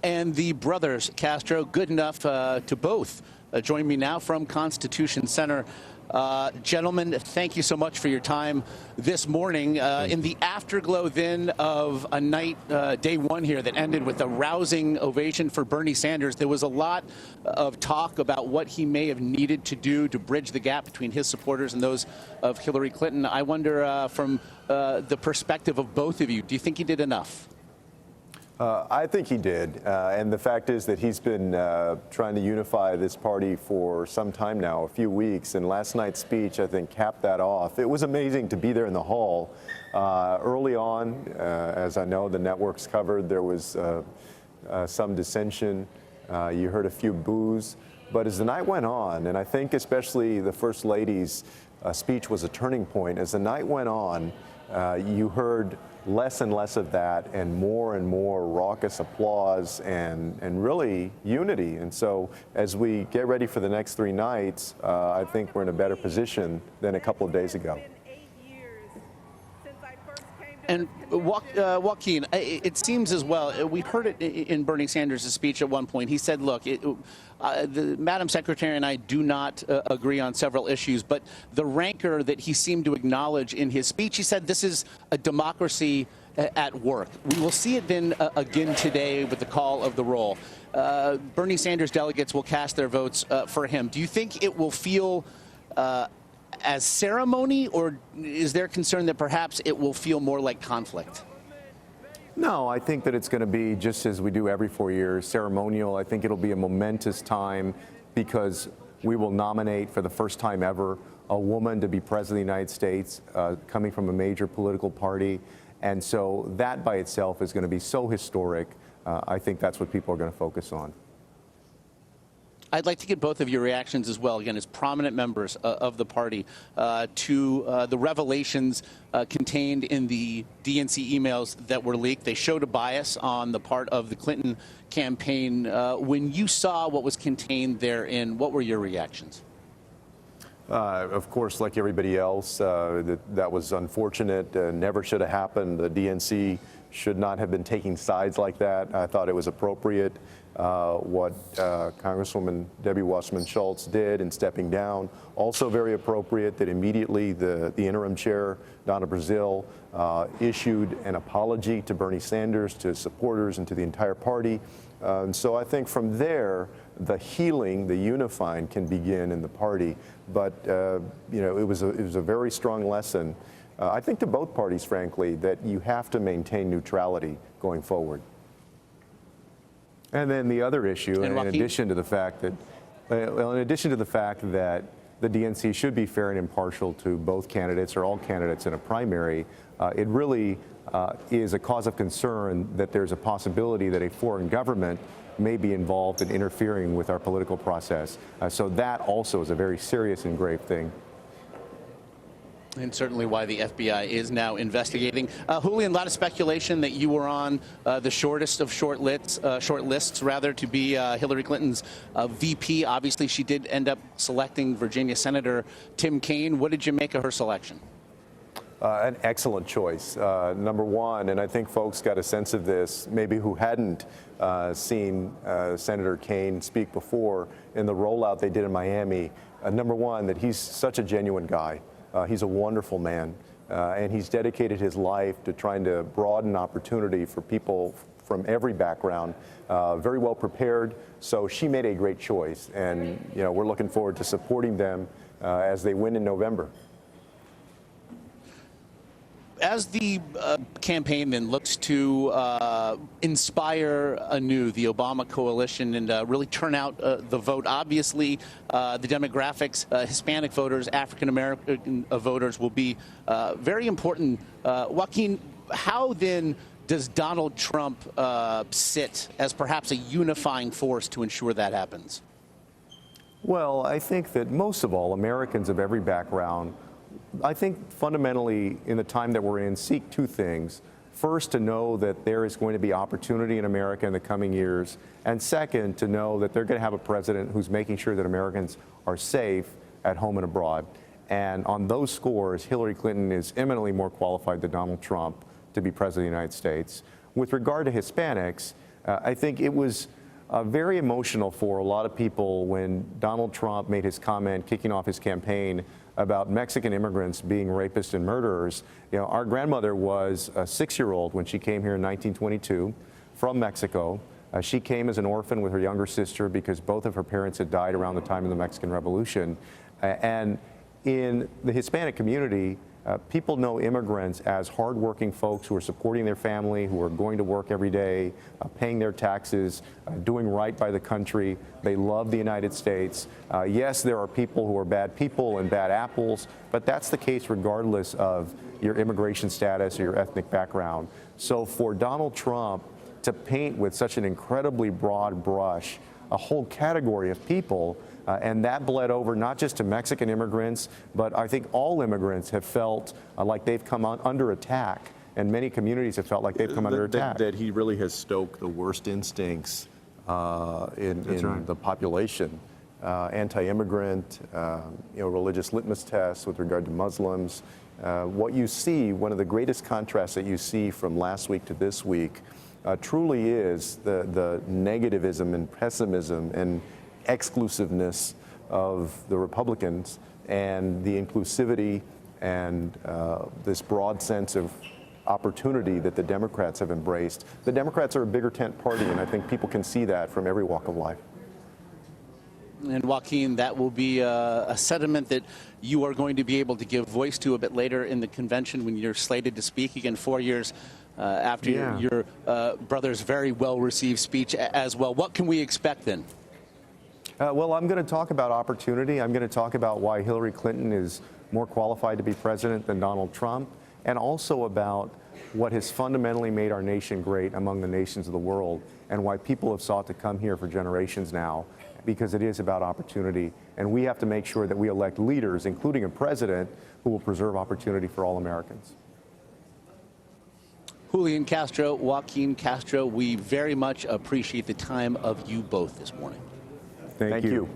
and the brothers Castro. Good enough to both join me now from Constitution Center. Gentlemen, thank you so much for your time this morning. In the afterglow then of a night, day one here, that ended with a rousing ovation for Bernie Sanders, there was a lot of talk about what he may have needed to do to bridge the gap between his supporters and those of Hillary Clinton. I wonder, from the perspective of both of you, do you think he did enough? I think he did, and the fact is that he's been trying to unify this party for some time now, a few weeks, and last night's speech, I think, capped that off. It was amazing to be there in the hall. Early on, as I know the networks covered, there was some dissension. You heard a few boos, but as the night went on, and I think especially the First Lady's speech was a turning point, as the night went on, you heard less and less of that and more raucous applause and really unity. And so as we get ready for the next 3 nights, I think we're in a better position than a couple of days ago. And Joaquin, it seems as well, we heard it in Bernie Sanders' speech at one point. He said, look, Madam Secretary and I do not agree on several issues, but the rancor that he seemed to acknowledge in his speech, he said this is a democracy at work. We will see it then again today with the call of the roll. Bernie Sanders delegates will cast their votes for him. Do you think it will feel as ceremony, or is there concern that perhaps it will feel more like conflict? No, I think that it's going to be, just as we do every 4 years, ceremonial. I think it'll be a momentous time because we will nominate for the first time ever a woman to be president of the United States, coming from a major political party. And so that by itself is going to be so historic. I think that's what people are going to focus on. I'd like to get both of your reactions as well, again, as prominent members of the party, to the revelations contained in the DNC emails that were leaked. They showed a bias on the part of the Clinton campaign. When you saw what was contained therein, what were your reactions? Of course, like everybody else, that was unfortunate. Never should have happened. The DNC should not have been taking sides like that. I thought it was appropriate what Congresswoman Debbie Wasserman Schultz did in stepping down. Also very appropriate that immediately the interim chair, Donna Brazile, issued an apology to Bernie Sanders, to his supporters, and to the entire party. And so I think from there, the healing, the unifying can begin in the party. But you know, it was a very strong lesson, I think, to both parties, frankly, that you have to maintain neutrality going forward. And then the other issue, in addition to the fact that, the DNC should be fair and impartial to both candidates or all candidates in a primary, it really is a cause of concern that there's a possibility that a foreign government may be involved in interfering with our political process. So that also is a very serious and grave thing. And certainly why the FBI is now investigating. Julian, a lot of speculation that you were on the shortest of short lists, to be Hillary Clinton's VP. Obviously, she did end up selecting Virginia Senator Tim Kaine. What did you make of her selection? An excellent choice, number one, and I think folks got a sense of this, maybe who hadn't seen Senator Kaine speak before in the rollout they did in Miami. Number one, that he's such a genuine guy. He's a wonderful man, and he's dedicated his life to trying to broaden opportunity for people from every background. Very well prepared, so she made a great choice, and you know, we're looking forward to supporting them as they win in November. As the campaign then looks to inspire anew the Obama coalition and really turn out the vote, obviously the demographics, Hispanic voters, African-American voters will be very important. Joaquin, how then does Donald Trump sit as perhaps a unifying force to ensure that happens? Well, I think that most of all, Americans of every background, I think fundamentally in the time that we're in, seek two things. First, to know that there is going to be opportunity in America in the coming years. And second, to know that they're going to have a president who's making sure that Americans are safe at home and abroad. And on those scores, Hillary Clinton is eminently more qualified than Donald Trump to be president of the United States. With regard to Hispanics, I think it was very emotional for a lot of people when Donald Trump made his comment kicking off his campaign about Mexican immigrants being rapists and murderers. You know, our grandmother was a 6-year-old when she came here in 1922 from Mexico. She came as an orphan with her younger sister because both of her parents had died around the time of the Mexican Revolution. And in the Hispanic community, people know immigrants as hardworking folks who are supporting their family, who are going to work every day, paying their taxes, doing right by the country. They love the United States. Yes, there are people who are bad people and bad apples, but that's the case regardless of your immigration status or your ethnic background. So for Donald Trump to paint with such an incredibly broad brush a whole category of people, and that bled over not just to Mexican immigrants, but I think all immigrants have felt like they've come under attack, and many communities have felt like they've come under attack. That he really has stoked the worst instincts in the population. Anti-immigrant, religious litmus tests with regard to Muslims. What you see, one of the greatest contrasts that you see from last week to this week, truly is the negativism and pessimism and exclusiveness of the Republicans and the inclusivity and this broad sense of opportunity that the Democrats have embraced. The Democrats are a bigger tent party, and I think people can see that from every walk of life. And Joaquin, that will be a sentiment that you are going to be able to give voice to a bit later in the convention when you're slated to speak again 4 years after your brother's very well-received speech as well. What can we expect then? Well, I'm going to talk about opportunity. I'm going to talk about why Hillary Clinton is more qualified to be president than Donald Trump, and also about what has fundamentally made our nation great among the nations of the world, and why people have sought to come here for generations now, because it is about opportunity. And we have to make sure that we elect leaders, including a president, who will preserve opportunity for all Americans. Julian Castro, Joaquin Castro, we very much appreciate the time of you both this morning. Thank you.